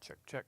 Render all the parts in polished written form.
Check, check.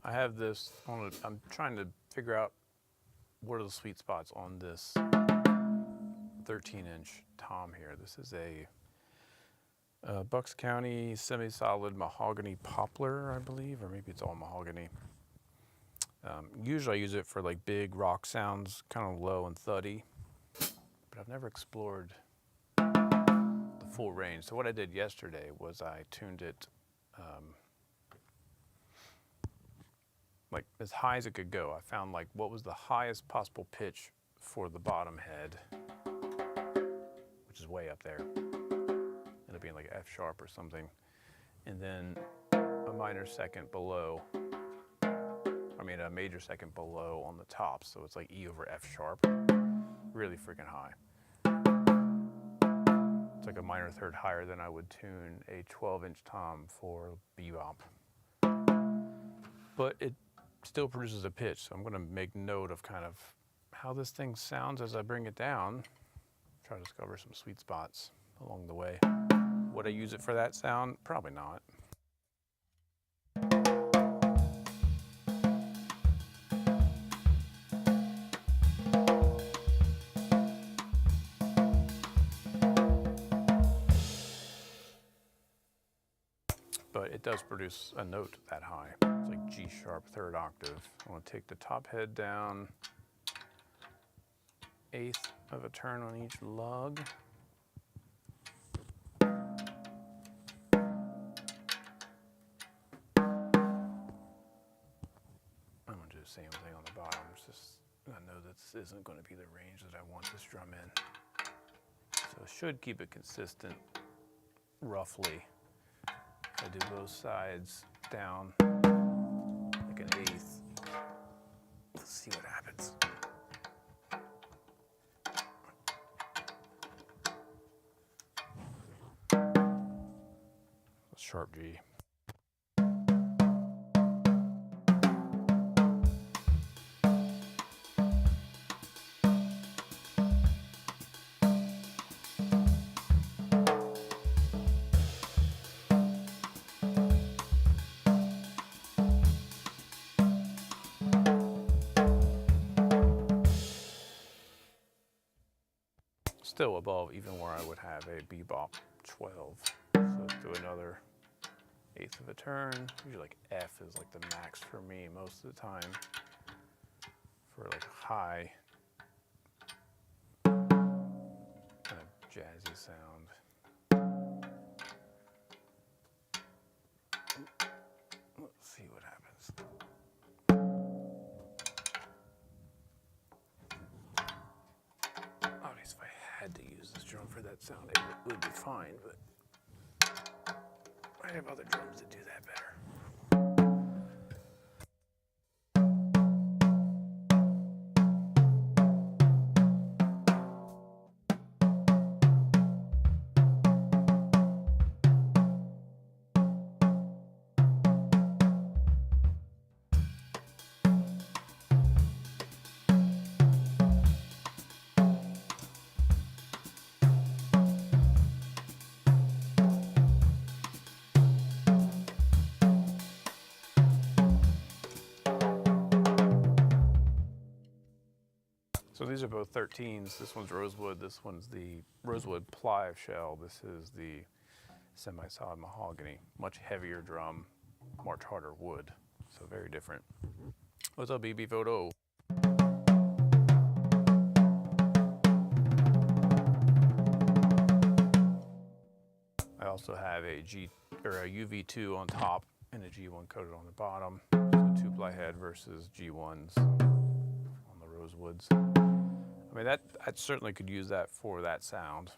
I have this on I'm trying to figure out what are the sweet spots on this 13-inch tom here. This is a Bucks County semi-solid mahogany poplar, I believe, or maybe it's all mahogany. Usually I use it for like big rock sounds, kind of low and thuddy, but I've never explored the full range. So what I did yesterday was I tuned it like as high as it could go. I found like what was the highest possible pitch for the bottom head, which is way up there. Ended up being like F sharp or something. And then a minor second below, a major second below on the top. So it's like E over F sharp, really freaking high. It's like a minor third higher than I would tune a 12-inch tom for bebop. But it still produces a pitch, so I'm going to make note of kind of how this thing sounds as I bring it down. Try to discover some sweet spots along the way. Would I use it for that sound? Probably not. But it does produce a note that high. It's like G sharp, third octave. I want to take the top head down, 1/8 of a turn on each lug. I'm going to do the same thing on the bottom. It's just, I know that this isn't going to be the range that I want this drum in. So it should keep it consistent, roughly. I do both sides down like an 1/8. Let's see what happens. Sharp G. Still above even where I would have a bebop 12. So let's do another 1/8 of a turn. Usually like F is like the max for me most of the time for like a high kind of jazzy sound. Let's see what happens. Obviously, if I had to use this drum for that sound, it would be fine, but I have other drums that do that better. So these are both 13s. This one's rosewood. This one's the rosewood plive shell. This is the semi-solid mahogany. Much heavier drum, much harder wood. So very different. What's up, BB Photo? I also have a UV2 on top and a G1 coated on the bottom. So 2-ply head versus G1s on the rosewoods. I mean, I certainly could use that for that sound.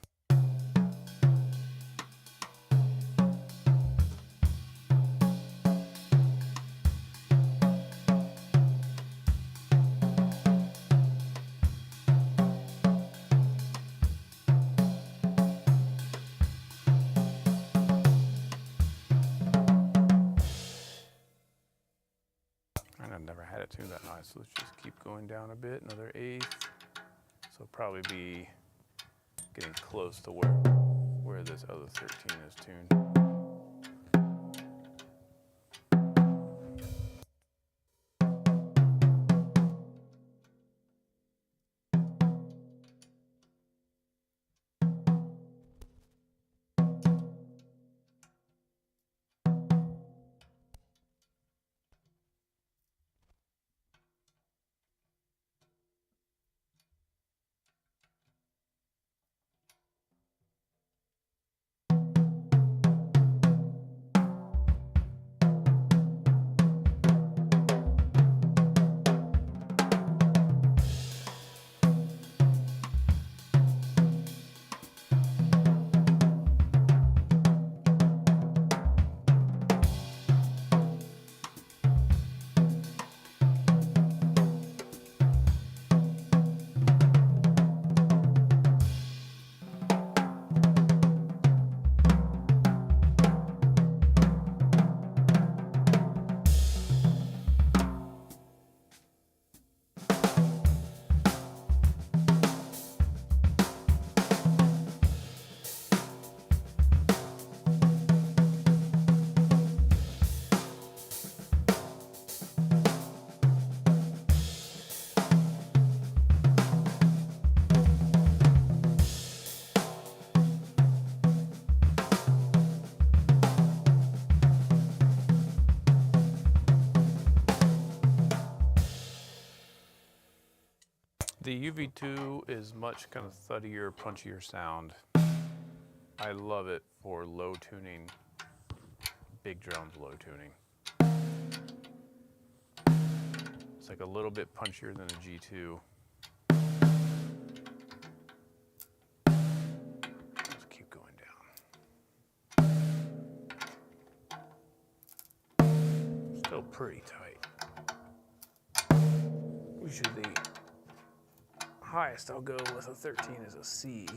tuned that nice. So let's just keep going down a bit, another eighth. So probably be getting close to where this other 13 is tuned. The UV2 is much kind of thuddier, punchier sound. I love it for low tuning, big drums low tuning. It's like a little bit punchier than a G2. Let's keep going down. Still pretty tight. Usually the highest I'll go with a 13 is a C.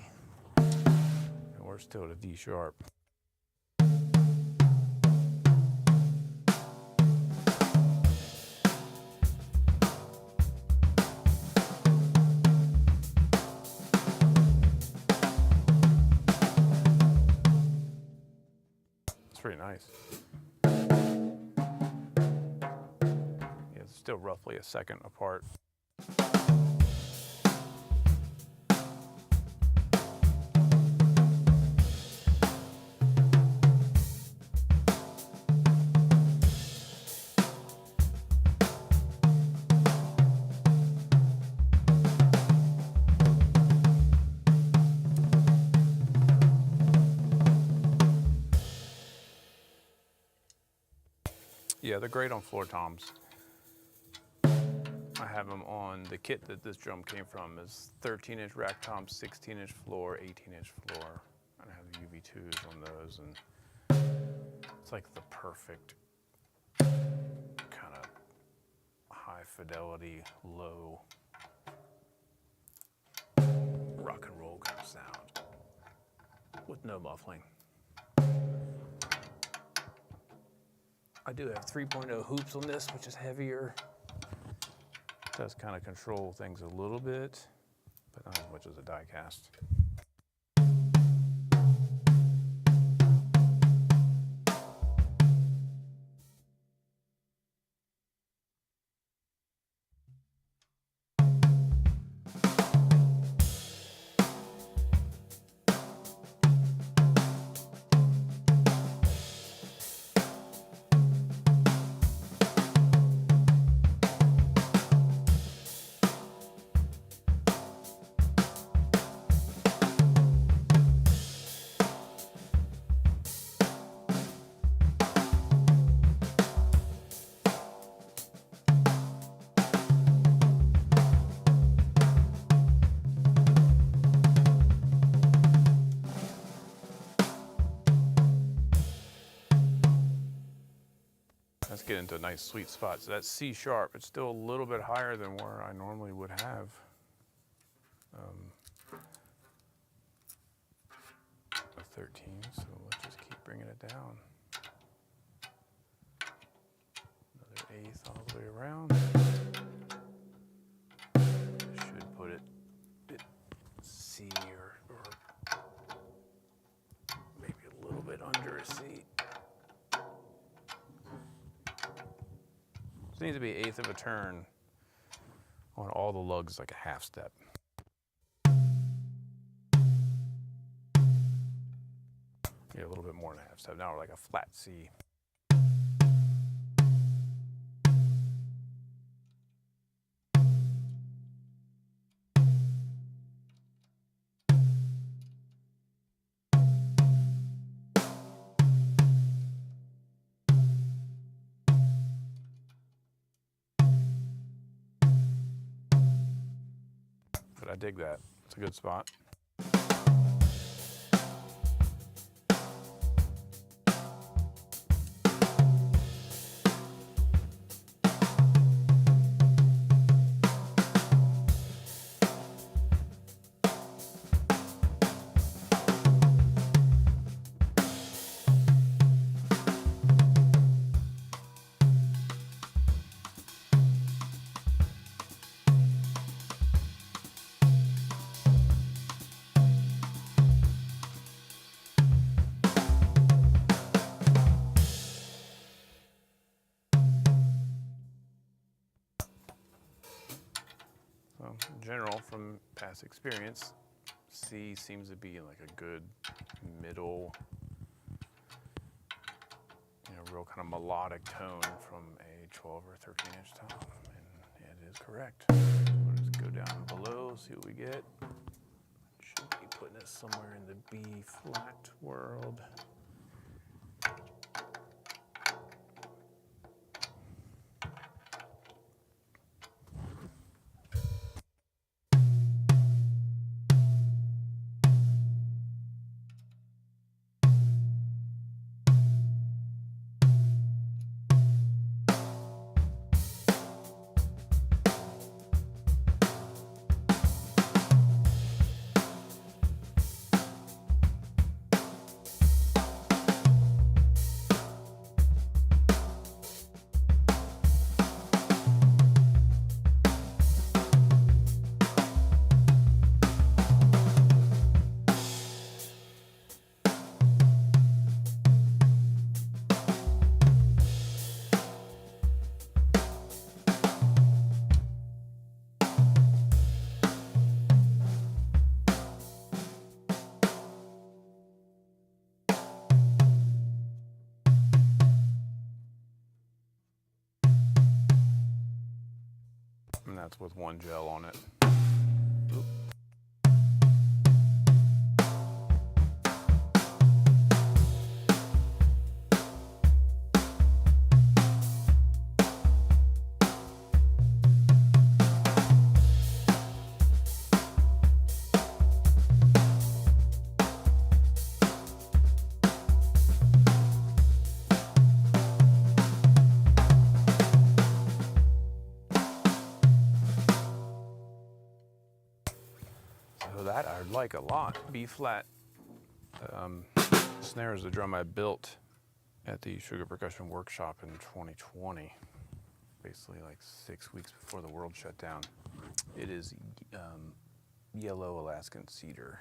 And we're still at a D sharp. It's pretty nice. Yeah, it's still roughly a second apart. Yeah, they're great on floor toms. I have them on the kit that this drum came from is 13-inch rack tom, 16-inch floor, 18-inch floor. And I have the UV2s on those, and it's like the perfect kind of high fidelity, low rock and roll kind of sound with no muffling. I do have 3.0 hoops on this, which is heavier. It does kind of control things a little bit, but not as much as a die cast. Let's get into a nice sweet spot. So that's C sharp. It's still a little bit higher than where I normally would have. A 13, so let's just keep bringing it down. Another eighth all the way around. bit under a C. So it needs to be 1/8 of a turn on all the lugs, like a half step. Yeah, a little bit more than a half step. Now we're like a flat C. But I dig that. It's a good spot. So in general, from past experience, C seems to be like a good middle, real kind of melodic tone from a 12 or 13-inch tom, and it is correct. So we'll just go down below, see what we get. Should be putting us somewhere in the B flat world. And that's with one gel on it. Oop. So that I like a lot. B flat snare is the drum I built at the Sugar Percussion Workshop in 2020, basically like 6 weeks before the world shut down. It is yellow Alaskan cedar.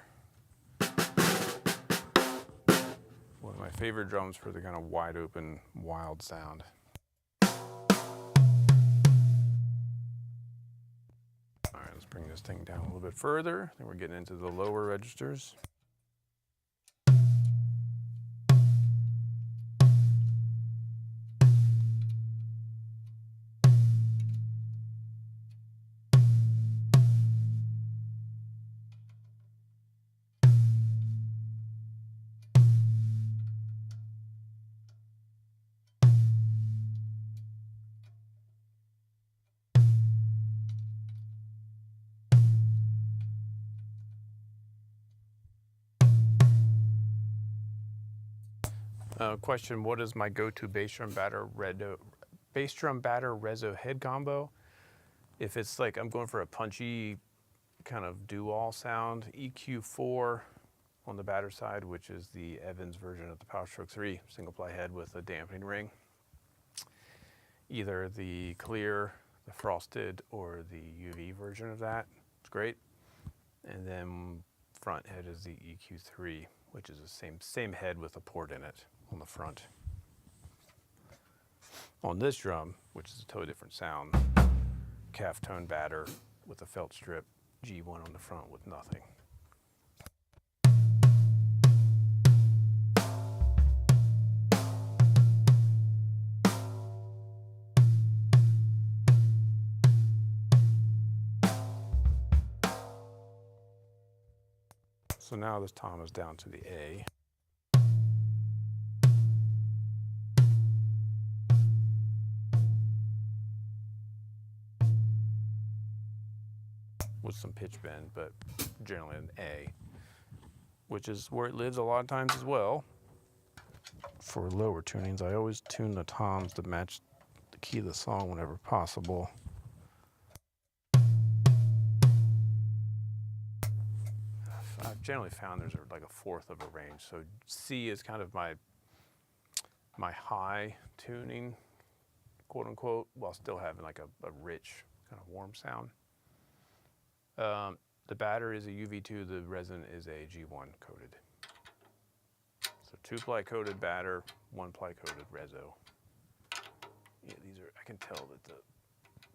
One of my favorite drums for the kind of wide open, wild sound. All right, let's bring this thing down a little bit further. Then we're getting into the lower registers. Question, what is my go-to bass drum batter rezo head combo? If it's like I'm going for a punchy kind of do-all sound, EQ4 on the batter side, which is the Evans version of the Power Stroke 3 single ply head with a dampening ring. Either the clear, the frosted, or the UV version of that. It's great. And then front head is the EQ3 which is the same head with a port in it on the front. On this drum, which is a totally different sound, calf tone batter with a felt strip, G1 on the front with nothing. So now this tom is down to the A. With some pitch bend, but generally an A, which is where it lives a lot of times as well. For lower tunings, I always tune the toms to match the key of the song whenever possible. I've generally found there's like a fourth of a range. So C is kind of my high tuning, quote unquote, while still having like a rich, kind of warm sound. The batter is a UV2, the resin is a G1 coated. So 2-ply coated batter, 1-ply coated resin. Yeah, I can tell that the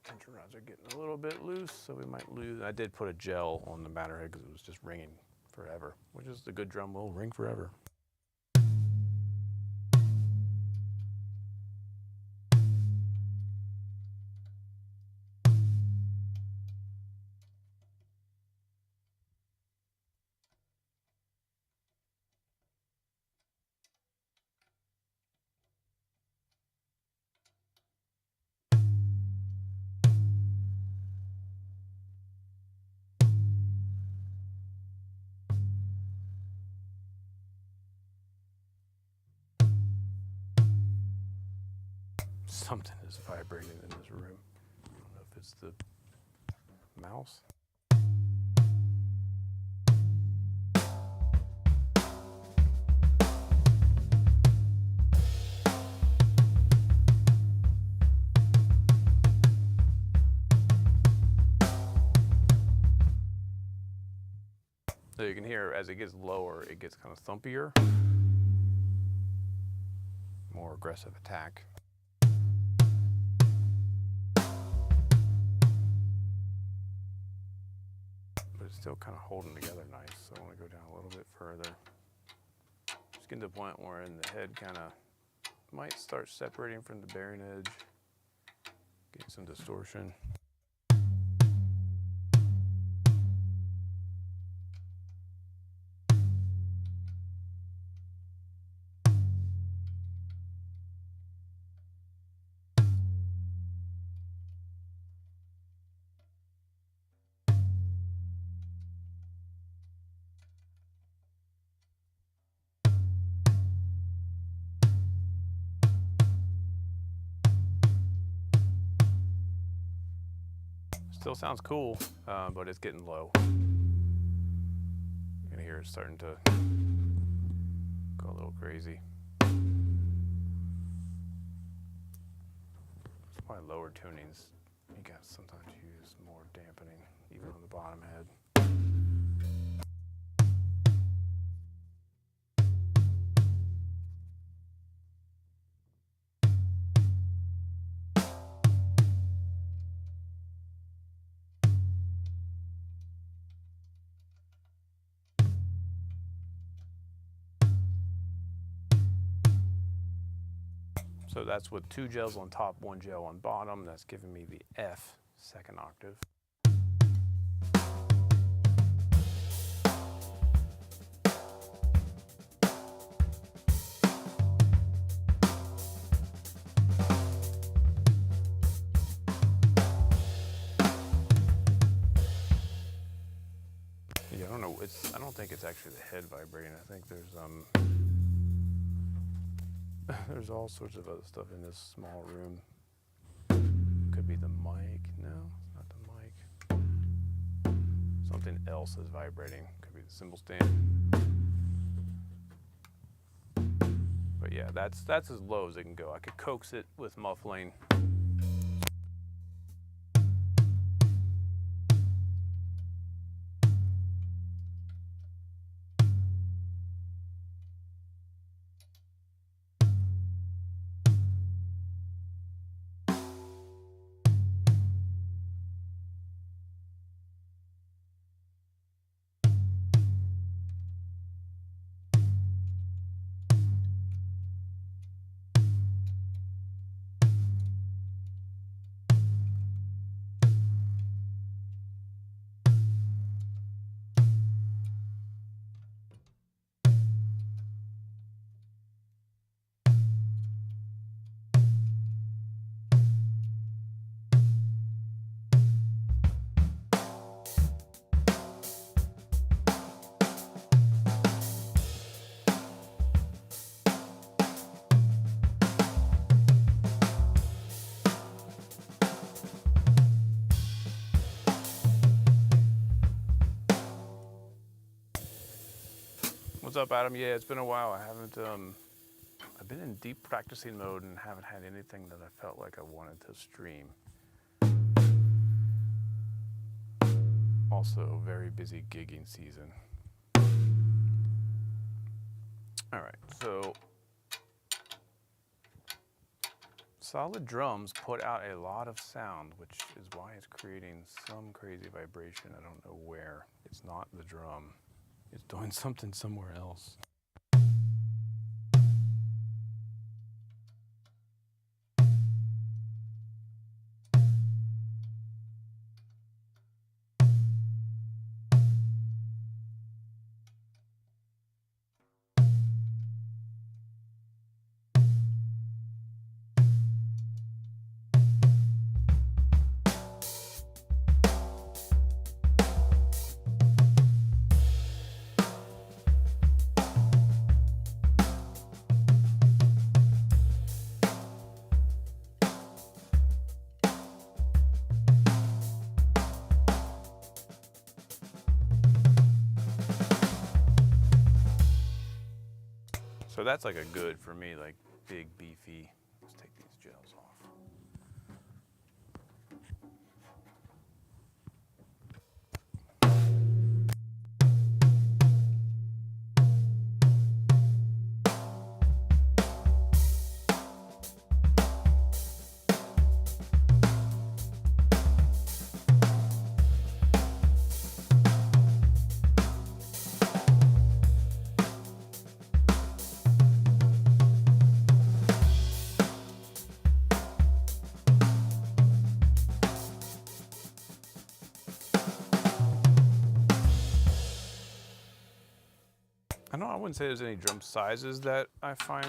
tension rods are getting a little bit loose, so we might lose. I did put a gel on the batter head because it was just ringing forever, which is the good drum will ring forever. Something is vibrating in this room. I don't know if it's the mouse. So you can hear as it gets lower, it gets kind of thumpier, more aggressive attack. But it's still kind of holding together nice, so I want to go down a little bit further. Just getting to the point where in the head kind of might start separating from the bearing edge, getting some distortion. Still sounds cool, but it's getting low. You're gonna hear it starting to go a little crazy. It's probably lower tunings. You got sometimes use more dampening, even on the bottom head. So that's with 2 gels on top, 1 gel on bottom. That's giving me the F second octave. Yeah, I don't know. I don't think it's actually the head vibrating. I think there's all sorts of other stuff in this small room. Could be the mic. No, it's not the mic. Something else is vibrating. Could be the cymbal stand. But yeah, that's as low as it can go. I could coax it with muffling. What's up, Adam? Yeah, it's been a while. I've been in deep practicing mode and haven't had anything that I felt like I wanted to stream. Also, very busy gigging season. All right, so solid drums put out a lot of sound, which is why it's creating some crazy vibration. I don't know where. It's not the drum. It's doing something somewhere else. So that's like a good for me, like big, beefy. Let's take these gels off. I wouldn't say there's any drum sizes that I find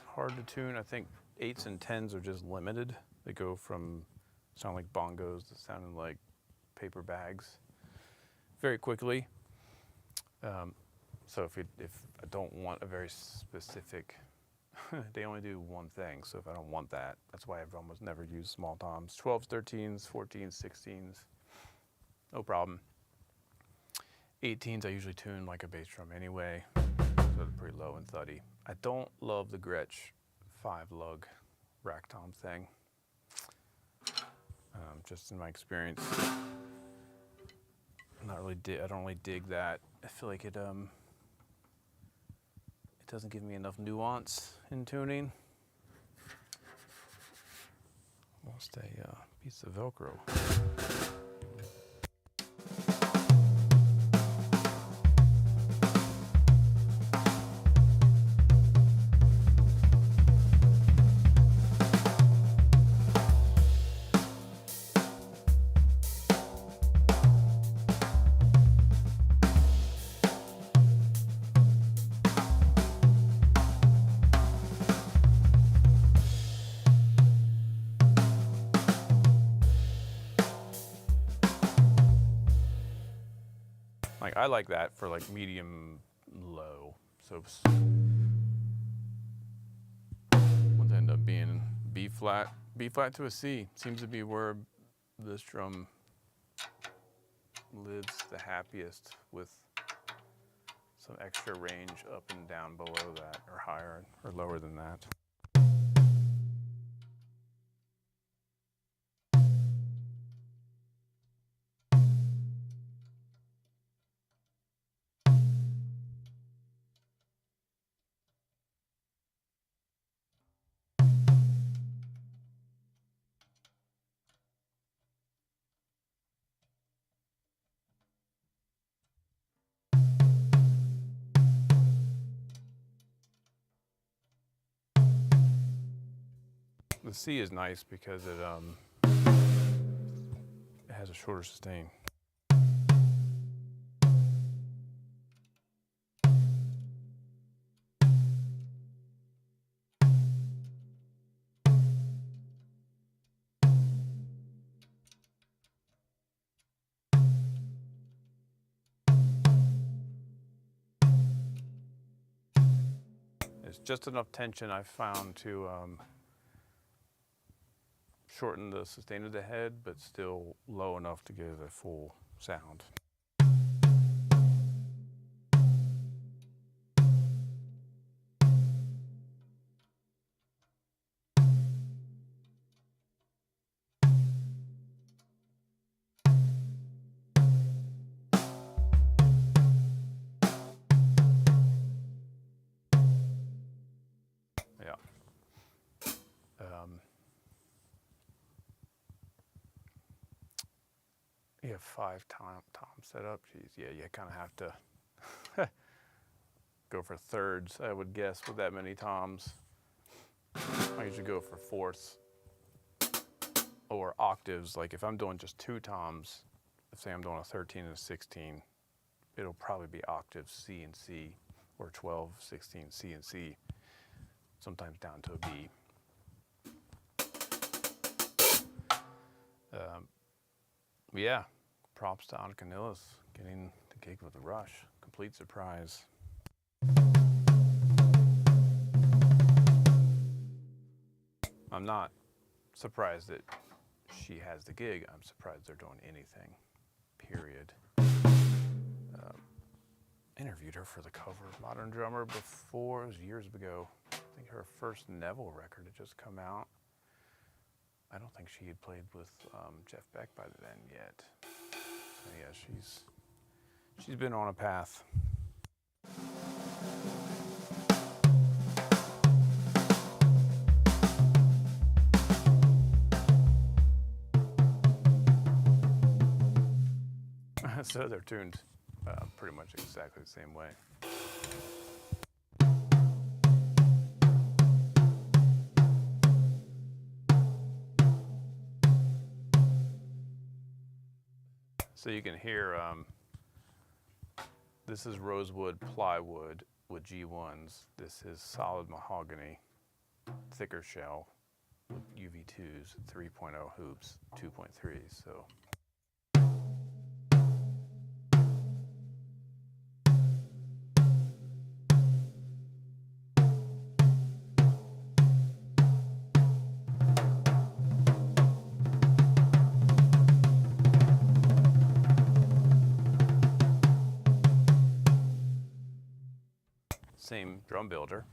hard to tune. I think 8s and 10s are just limited. They go from sound like bongos to sounding like paper bags very quickly. So if I don't want a very specific, they only do one thing. So if I don't want that, that's why I've almost never used small toms. 12s, 13s, 14s, 16s, no problem. 18s I usually tune like a bass drum anyway, so they're pretty low and thuddy. I don't love the Gretsch 5-lug rack tom thing. Just in my experience, I don't really dig that. I feel like it doesn't give me enough nuance in tuning. Almost a piece of Velcro. Like I like that for like medium low. So ones end up being B flat to a C. Seems to be where this drum lives the happiest, with some extra range up and down below that, or higher or lower than that. The C is nice because it has a shorter sustain. It's just enough tension I've found to shorten the sustain of the head, but still low enough to give a full sound. Yeah. You have 5 toms set up. Geez, yeah, you kind of have to go for thirds, I would guess, with that many toms. I usually go for fourths or octaves. Like if I'm doing just 2 toms, let's say I'm doing a 13 and a 16, it'll probably be octaves C and C, or 12, 16, C and C, sometimes down to a B. Yeah, props to Annika Nilles getting the gig with the Rush. Complete surprise. I'm not surprised that she has the gig. I'm surprised they're doing anything, period. Interviewed her for the cover of Modern Drummer before, it was years ago. I think her first Neville record had just come out. I don't think she had played with Jeff Beck by then yet. So yeah, she's been on a path. So they're tuned pretty much exactly the same way. So you can hear, this is rosewood plywood with G1s. This is solid mahogany, thicker shell with UV2s, 3.0 hoops, 2.3. So. Same drum builder.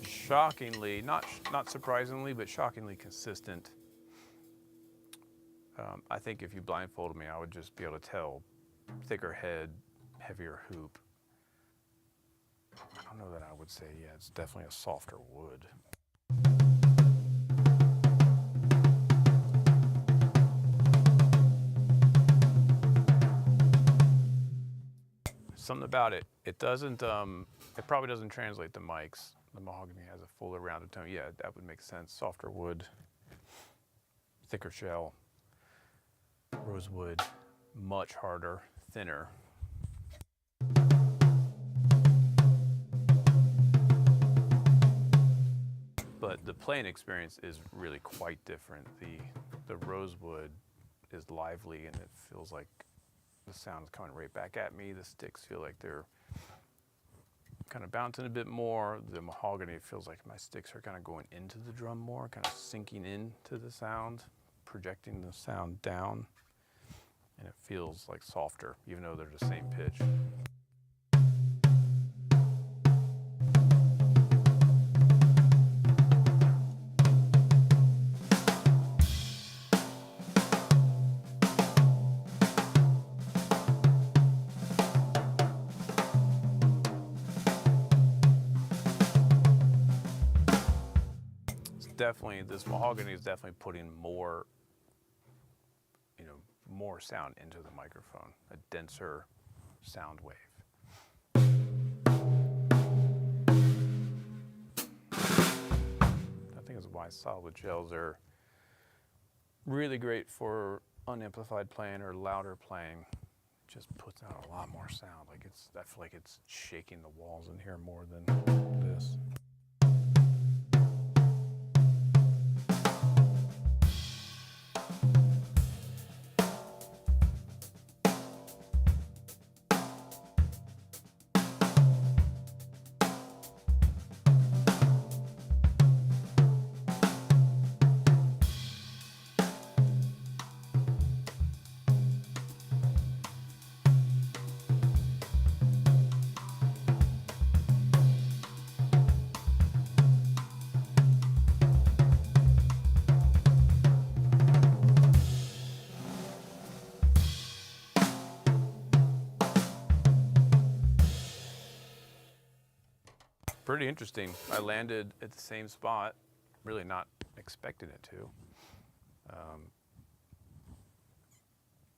Shockingly, not surprisingly, but shockingly consistent. I think if you blindfolded me, I would just be able to tell thicker head, heavier hoop. I don't know that I would say, yeah, it's definitely a softer wood. Something about it, it doesn't, it probably doesn't translate to mics. The mahogany has a fuller rounded tone. Yeah, that would make sense. Softer wood, thicker shell, rosewood, much harder, thinner. But the playing experience is really quite different. The rosewood is lively and it feels like the sound is coming right back at me. The sticks feel like they're kind of bouncing a bit more. The mahogany feels like my sticks are kind of going into the drum more, kind of sinking into the sound, projecting the sound down, and it feels like softer, even though they're the same pitch. Definitely, this mahogany is definitely putting more, more sound into the microphone, a denser sound wave. I think it's why solid gels are really great for unamplified playing or louder playing. It just puts out a lot more sound. Like I feel like it's shaking the walls in here more than this. pretty interesting. I landed at the same spot, really not expecting it to.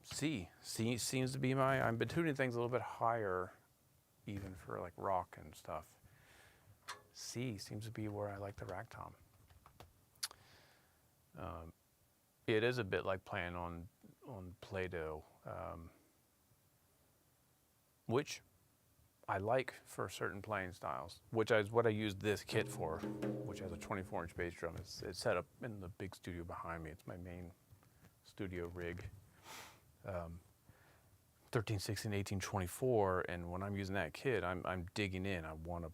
C seems to be I've been tuning things a little bit higher, even for like rock and stuff. C seems to be where I like the rack tom. It is a bit like playing on Play-Doh, which I like for certain playing styles, which is what I used this kit for, which has a 24-inch bass drum. It's set up in the big studio behind me. It's my main studio rig. 13, 16, 18, 24, and when I'm using that kit, I'm digging in. I want to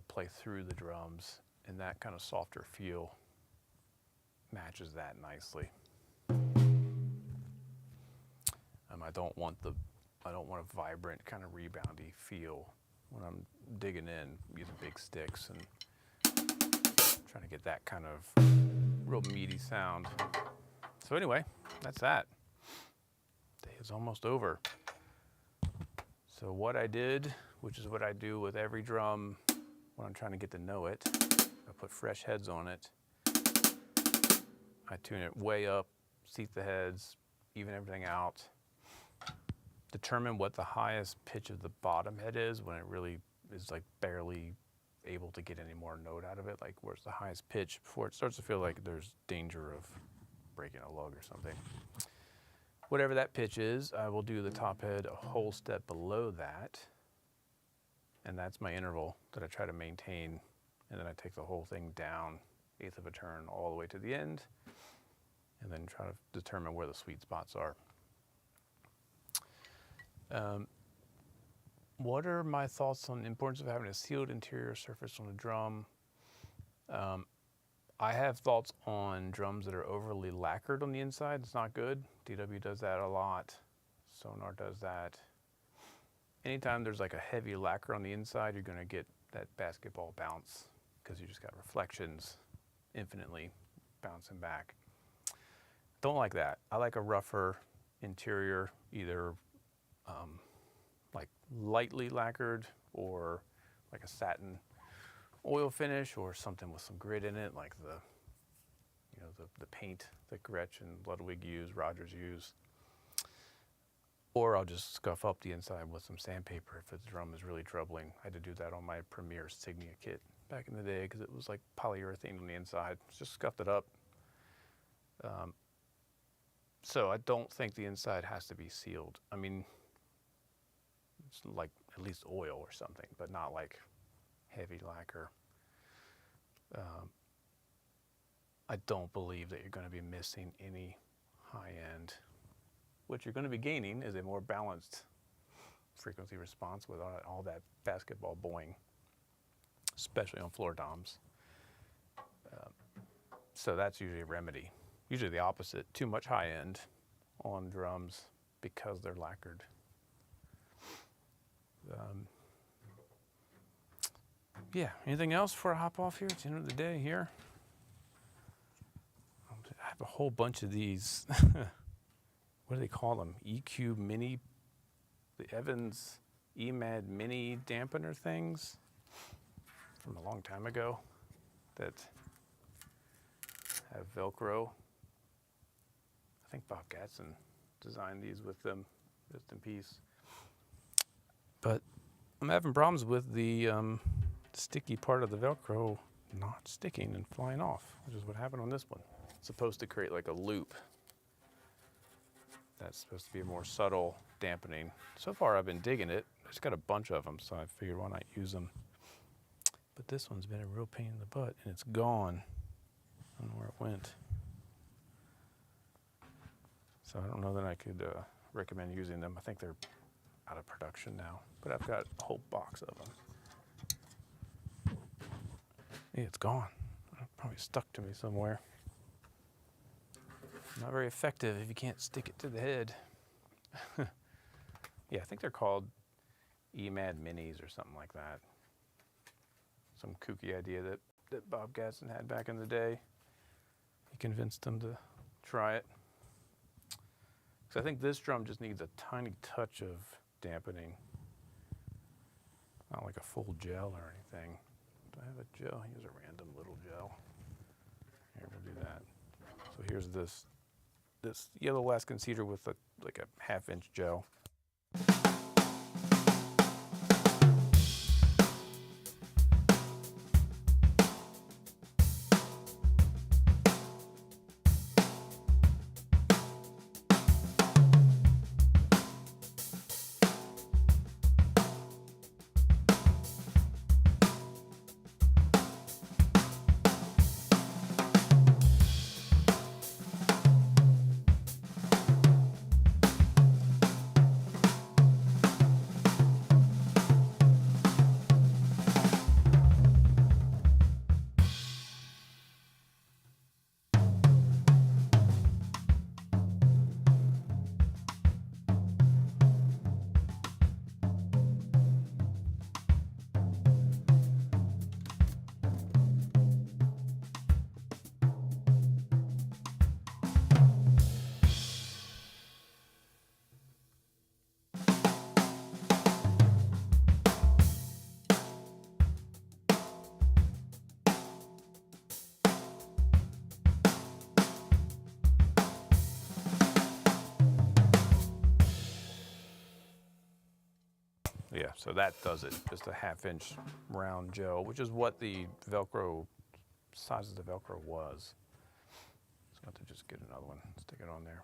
play through the drums, and that kind of softer feel matches that nicely. I don't want a vibrant kind of reboundy feel when I'm digging in using big sticks and trying to get that kind of real meaty sound. So anyway, that's that. Day is almost over. So what I did, which is what I do with every drum when I'm trying to get to know it, I put fresh heads on it. I tune it way up, seat the heads, even everything out. Determine what the highest pitch of the bottom head is when it really is like barely able to get any more note out of it, like where's the highest pitch before it starts to feel like there's danger of breaking a lug or something. Whatever that pitch is, I will do the top head a whole step below that, and that's my interval that I try to maintain, and then I take the whole thing down 1/8 of a turn all the way to the end, and then try to determine where the sweet spots are. What are my thoughts on the importance of having a sealed interior surface on a drum? I have thoughts on drums that are overly lacquered on the inside. It's not good. DW does that a lot. Sonar does that. Anytime there's like a heavy lacquer on the inside, you're going to get that basketball bounce because you just got reflections infinitely bouncing back. Don't like that. I like a rougher interior, either like lightly lacquered or like a satin oil finish or something with some grit in it, like the paint that Gretsch and Ludwig use, Rogers use. Or I'll just scuff up the inside with some sandpaper if the drum is really troubling. I had to do that on my Premier Signia kit back in the day because it was like polyurethane on the inside. Just scuffed it up. So I don't think the inside has to be sealed. I mean, it's like at least oil or something, but not like heavy lacquer. I don't believe that you're going to be missing any high end. What you're going to be gaining is a more balanced frequency response with all that basketball boing, especially on floor toms. So that's usually a remedy. Usually the opposite, too much high end on drums because they're lacquered. Yeah, anything else before I hop off here? It's the end of the day here. I have a whole bunch of these, what do they call them? EQ Mini, the Evans EMAD Mini dampener things from a long time ago that have Velcro. I think Bob Gatson designed these with them, just in peace. But I'm having problems with the sticky part of the Velcro not sticking and flying off, which is what happened on this one. It's supposed to create like a loop. That's supposed to be a more subtle dampening. So far I've been digging it. I just got a bunch of them, so I figured why not use them. But this one's been a real pain in the butt, and it's gone. I don't know where it went. So I don't know that I could recommend using them. I think they're out of production now, but I've got a whole box of them. Yeah, it's gone. Probably stuck to me somewhere. Not very effective if you can't stick it to the head. Yeah, I think they're called EMAD Minis or something like that. Some kooky idea that Bob Gatson had back in the day. He convinced them to try it. So I think this drum just needs a tiny touch of dampening. Not like a full gel or anything. Do I have a gel? Here's a random little gel. Here, we'll do that. So here's this yellow Alaskan cedar with like a 1/2 inch gel. Yeah, so that does it. Just a 1/2 inch round gel, which is what the Velcro, size of the Velcro was. So I have to just get another one, stick it on there.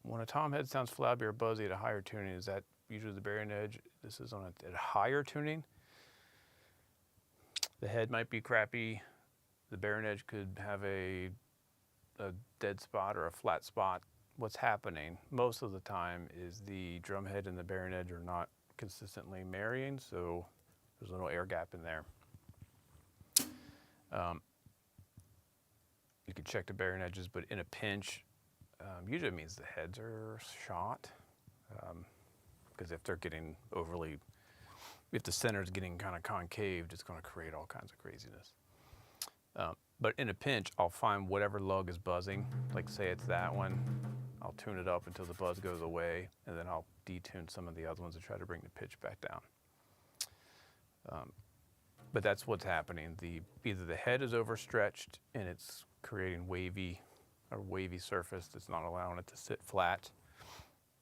When a tom head sounds flabby or buzzy at a higher tuning, is that usually the bearing edge? This is on at higher tuning. The head might be crappy. The bearing edge could have a dead spot or a flat spot. What's happening most of the time is the drum head and the bearing edge are not consistently marrying, so there's a little air gap in there. You can check the bearing edges, but in a pinch, usually it means the heads are shot, because if they're getting overly, if the center is getting kind of concaved, it's going to create all kinds of craziness. But in a pinch, I'll find whatever lug is buzzing, like say it's that one, I'll tune it up until the buzz goes away, and then I'll detune some of the other ones to try to bring the pitch back down. But that's what's happening. Either the head is overstretched and it's creating wavy surface that's not allowing it to sit flat,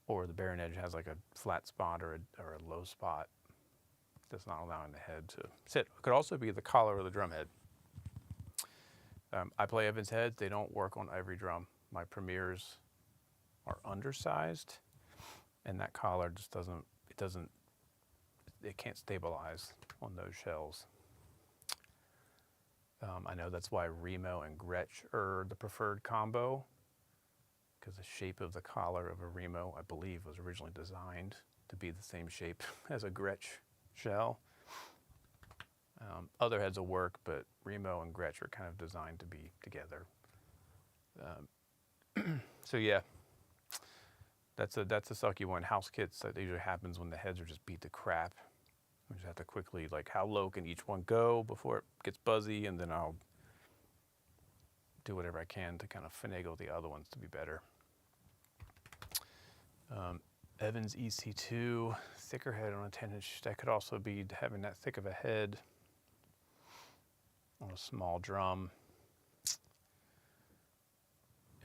or the bearing edge has like a flat spot or a low spot that's not allowing the head to sit. It could also be the collar of the drum head. I play Evans heads. They don't work on every drum. My Premiers are undersized, and that collar just it can't stabilize on those shells. I know that's why Remo and Gretsch are the preferred combo, because the shape of the collar of a Remo, I believe, was originally designed to be the same shape as a Gretsch shell. Other heads will work, but Remo and Gretsch are kind of designed to be together. So yeah, that's a sucky one. House kits, that usually happens when the heads are just beat to crap. We just have to quickly, like, how low can each one go before it gets buzzy, and then I'll do whatever I can to kind of finagle the other ones to be better. Evans EC2, thicker head on a 10-inch. That could also be having that thick of a head on a small drum. It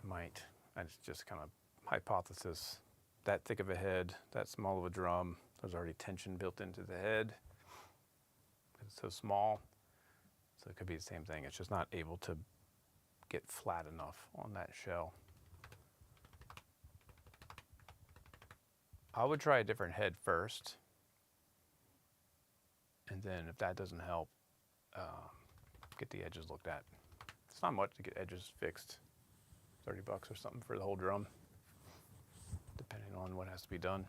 might, it's just kind of hypothesis. That thick of a head, that small of a drum, there's already tension built into the head because it's so small. So it could be the same thing. It's just not able to get flat enough on that shell. I would try a different head first, and then if that doesn't help, get the edges looked at. It's not much to get edges fixed. $30 or something for the whole drum, depending on what has to be done.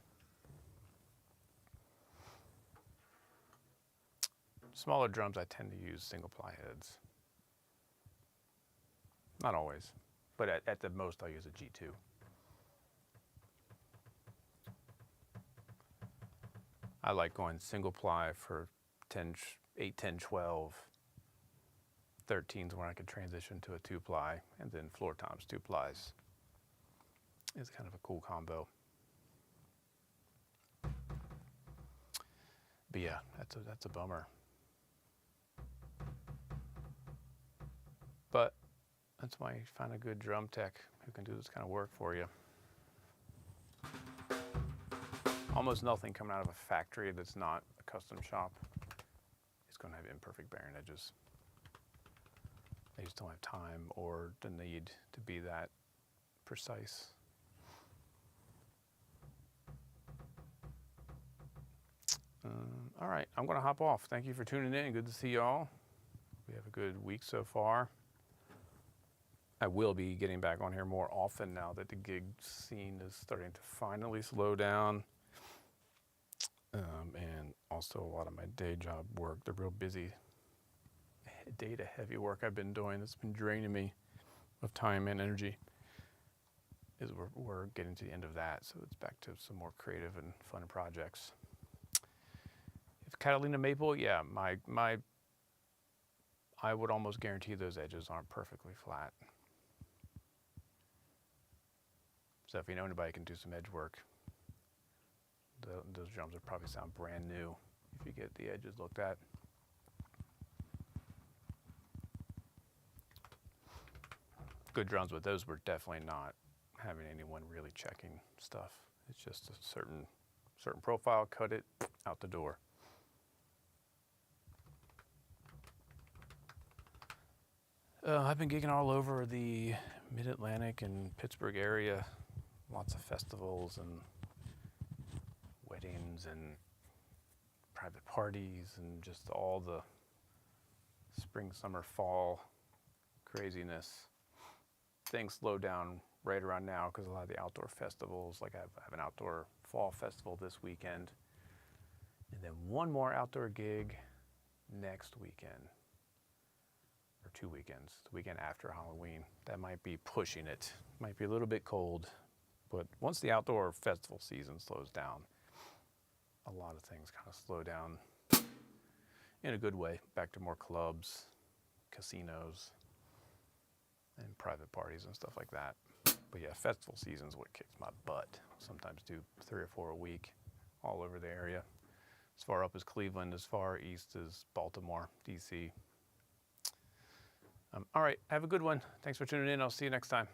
Smaller drums, I tend to use single ply heads. Not always, but at the most I'll use a G2. I like going single ply for 8, 10, 12, 13s where I could transition to a 2-ply, and then floor toms 2 plies. It's kind of a cool combo. But yeah, that's a bummer. But that's why you find a good drum tech who can do this kind of work for you. Almost nothing coming out of a factory that's not a custom shop is going to have imperfect bearing edges. They just don't have time or the need to be that precise. All right, I'm going to hop off. Thank you for tuning in. Good to see y'all. We have a good week so far. I will be getting back on here more often now that the gig scene is starting to finally slow down. And also a lot of my day job work, the real busy data heavy work I've been doing that's been draining me of time and energy, is we're getting to the end of that. So it's back to some more creative and fun projects. If Catalina maple, yeah, I would almost guarantee those edges aren't perfectly flat. So if you know anybody who can do some edge work, those drums would probably sound brand new if you get the edges looked at. Good drums, but those were definitely not having anyone really checking stuff. It's just a certain profile, cut it, out the door. I've been gigging all over the Mid-Atlantic and Pittsburgh area. Lots of festivals and weddings and private parties and just all the spring, summer, fall craziness. Things slow down right around now because a lot of the outdoor festivals, like I have an outdoor fall festival this weekend, and then one more outdoor gig next weekend, or 2 weekends, the weekend after Halloween. That might be pushing it. Might be a little bit cold, but once the outdoor festival season slows down, a lot of things kind of slow down in a good way. Back to more clubs, casinos, and private parties and stuff like that. But yeah, festival season's what kicks my butt. Sometimes do 3 or 4 a week all over the area. As far up as Cleveland, as far east as Baltimore, DC. All right, have a good one. Thanks for tuning in. I'll see you next time.